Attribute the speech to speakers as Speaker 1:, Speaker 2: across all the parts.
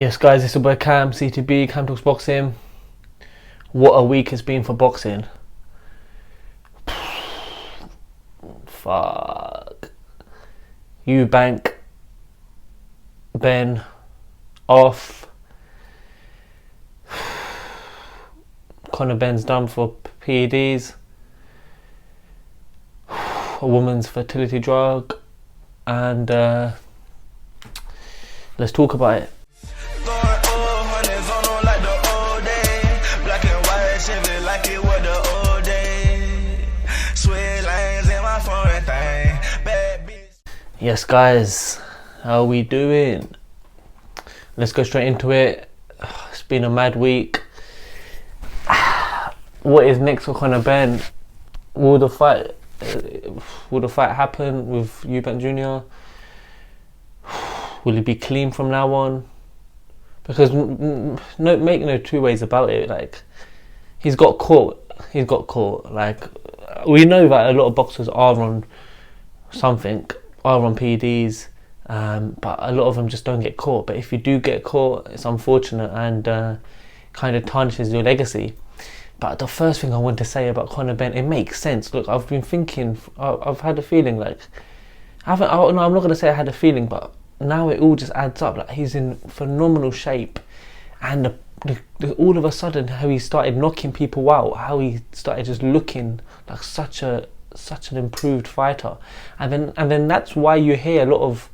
Speaker 1: Yes guys, it's your boy Cam, CTB, Cam Talks Boxing. What a week it's been for boxing. Fuck. Eubank, Benn off. Conor Benn's done for PEDs. A woman's fertility drug. And let's talk about it. Yes guys, how are we doing? Let's go straight into it. It's been a mad week. What is next for Conor Benn? Will the fight happen with Eubank Jr? Will he be clean from now on? Because make no two ways about it. Like, he's got caught. Like, we know that a lot of boxers are on something, are on PEDs, but a lot of them just don't get caught. But if you do get caught, it's unfortunate and kind of tarnishes your legacy. But the first thing I want to say about Conor Benn, it makes sense. Look, I've been thinking, I've had a feeling like, I'm not going to say I had a feeling, but now it all just adds up. Like, he's in phenomenal shape, and all of a sudden how he started knocking people out, how he started just looking like such an improved fighter, and then that's why you hear a lot of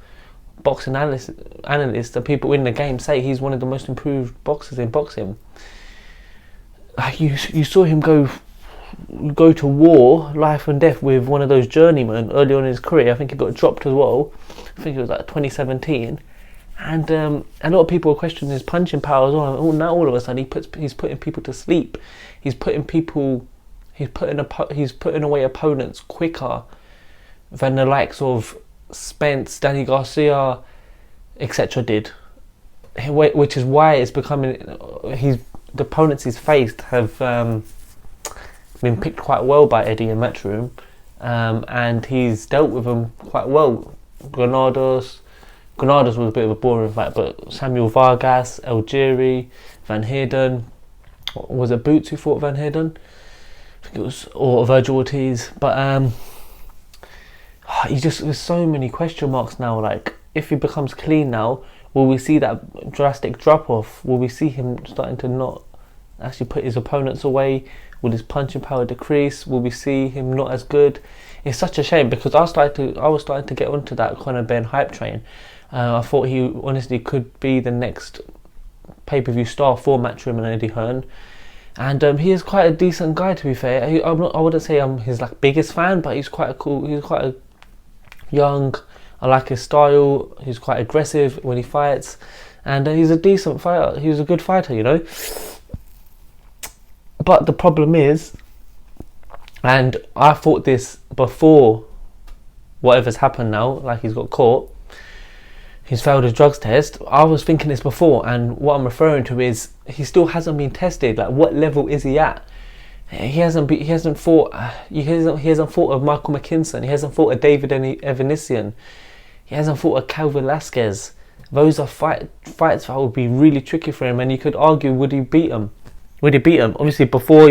Speaker 1: boxing analysts, the people in the game, say he's one of the most improved boxers in boxing. Like, you saw him go to war, life and death, with one of those journeymen early on in his career. I think he got dropped as well. I think it was like 2017, and a lot of people were questioning his punching power as well. Now all of a sudden he's putting people to sleep. He's putting away opponents quicker than the likes of Spence, Danny Garcia, etc. did. Which is why it's becoming, the opponents he's faced have been picked quite well by Eddie in Matchroom, and he's dealt with them quite well. Granados was a bit of a boring fight, but Samuel Vargas, Algieri, Van Heerden, was it Boots who fought Van Heerden? I think it was, or Virgil Ortiz. But there's so many question marks now. Like, if he becomes clean now, will we see that drastic drop off? Will we see him starting to not actually put his opponents away? Will his punching power decrease? Will we see him not as good? It's such a shame, because I was starting to get onto that Conor Benn hype train. I thought he honestly could be the next pay-per-view star for Matchroom and Eddie Hearn. And he is quite a decent guy, to be fair. I wouldn't say I'm his biggest fan, but he's quite a young. I like his style. He's quite aggressive when he fights, and he's a decent fighter. He was a good fighter, you know. But the problem is, and I thought this before whatever's happened now, like he's got caught, he's failed his drugs test. I was thinking this before, and what I'm referring to is he still hasn't been tested. Like, what level is he at? He hasn't fought a Michael McKinson. He hasn't fought a David Evanesian. He hasn't fought a Cal Velasquez. Those are fights that would be really tricky for him, and you could argue, would he beat him? Obviously, before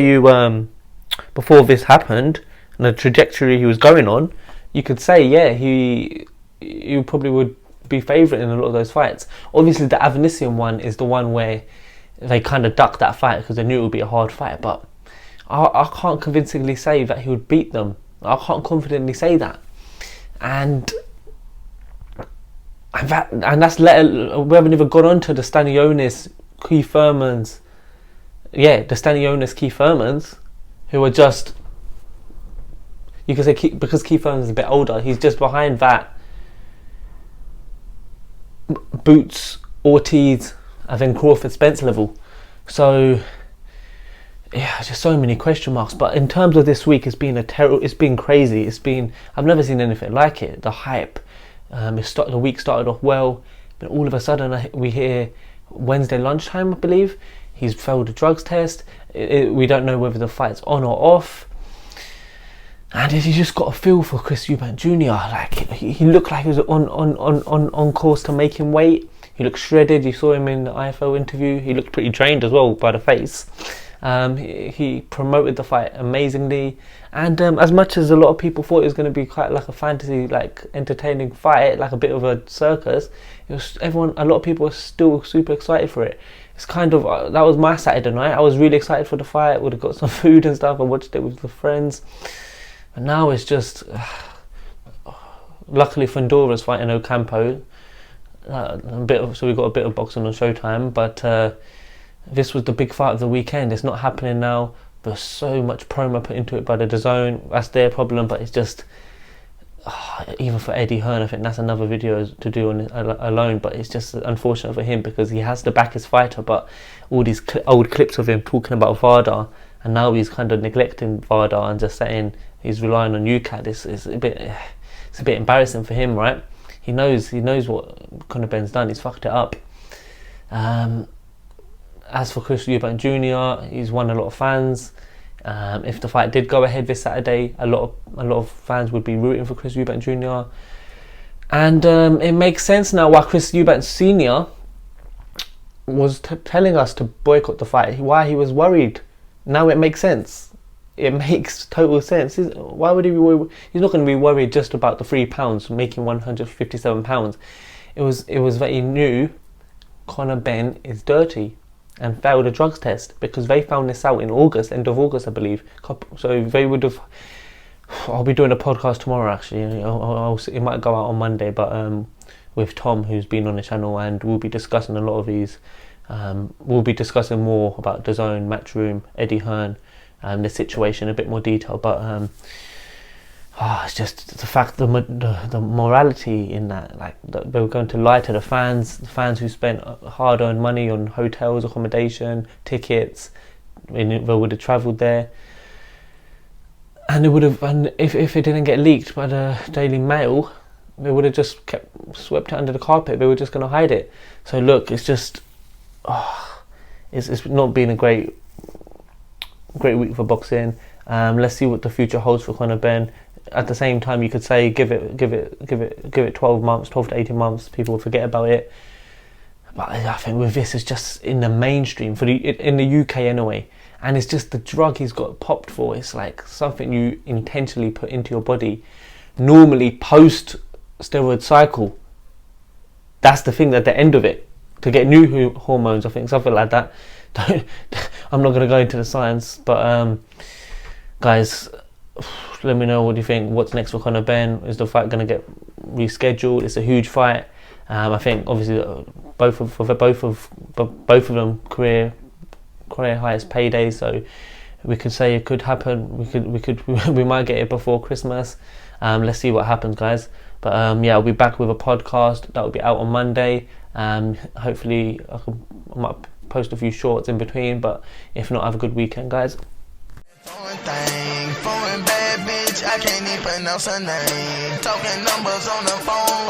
Speaker 1: this happened and the trajectory he was going on, you could say, yeah, you probably would be favourite in a lot of those fights. Obviously, the Avanesian one is the one where they kind of ducked that fight because they knew it would be a hard fight. But I can't convincingly say that he would beat them. I can't confidently say that, and that's we haven't even gone on to the Stanionis, Keith Thurmans. Yeah, the Stanionis, Keith Thurmans, who are just, you could say, because Keith Thurmans is a bit older, he's just behind that Boots, Ortiz, and then Crawford, Spence level. So yeah, just so many question marks. But in terms of this week, it's been crazy. I've never seen anything like it. The hype. The week started off well, but all of a sudden we hear Wednesday lunchtime, I believe, he's failed a drugs test. We don't know whether the fight's on or off. And he just got a feel for Chris Eubank Jr. Like, he looked like he was on course to make him weight. He looked shredded. You saw him in the IFL interview. He looked pretty drained as well by the face. He promoted the fight amazingly, and as much as a lot of people thought it was going to be quite like a fantasy, like entertaining fight, like a bit of a circus, a lot of people were still super excited for it. It's kind of that was my Saturday night. I was really excited for the fight. Would have got some food and stuff. I watched it with the friends, and now it's just. Luckily, Fundora's fighting Ocampo. So we got a bit of boxing on Showtime, but. This was the big fight of the weekend. It's not happening now. There's so much promo put into it by the DAZN. That's their problem, but it's just even for Eddie Hearn, I think that's another video to do on alone. But it's just unfortunate for him because he has to back his fighter, but all these old clips of him talking about VADA, and now he's kind of neglecting VADA and just saying he's relying on UCAD. It's a bit embarrassing for him, right? He knows what Conor Benn's done. He's fucked it up. As for Chris Eubank Jr, he's won a lot of fans. If the fight did go ahead this Saturday, a lot of fans would be rooting for Chris Eubank Jr. And it makes sense now why Chris Eubank Sr was telling us to boycott the fight. Why he was worried. Now it makes sense. It makes total sense. Why would he be worried? He's not going to be worried just about the £3 making £157. It was that he knew Conor Benn is dirty and failed a drugs test, because they found this out in August, end of August I believe. So they would have. I'll be doing a podcast tomorrow actually. It might go out on Monday, but with Tom, who's been on the channel, and we'll be discussing a lot of these. We'll be discussing more about DAZN, Matchroom, Eddie Hearn, the situation in a bit more detail. But it's just the fact, the morality in that, like they were going to lie to the fans who spent hard-earned money on hotels, accommodation, tickets. They would have travelled there, and if it didn't get leaked by the Daily Mail, they would have just swept it under the carpet. They were just going to hide it. So look, it's just, it's not been a great week for boxing. Let's see what the future holds for Conor Benn. At the same time, you could say give it 12 months, 12 to 18 months. People will forget about it. But I think with this, it's just in the mainstream in the UK anyway, and it's just the drug he's got popped for. It's like something you intentionally put into your body, normally post steroid cycle. That's the thing at the end of it, to get new hormones. I think something like that. I'm not going to go into the science, but guys, let me know what you think. What's next for Conor Benn? Is the fight going to get rescheduled? It's a huge fight. I think obviously both of them career highest paydays, so we could say it could happen. We might get it before Christmas. Let's see what happens, guys. But yeah, I'll be back with a podcast that will be out on Monday. Hopefully I might post a few shorts in between, but if not, have a good weekend, guys.
Speaker 2: I can't even pronounce her name. Talking numbers on the phone.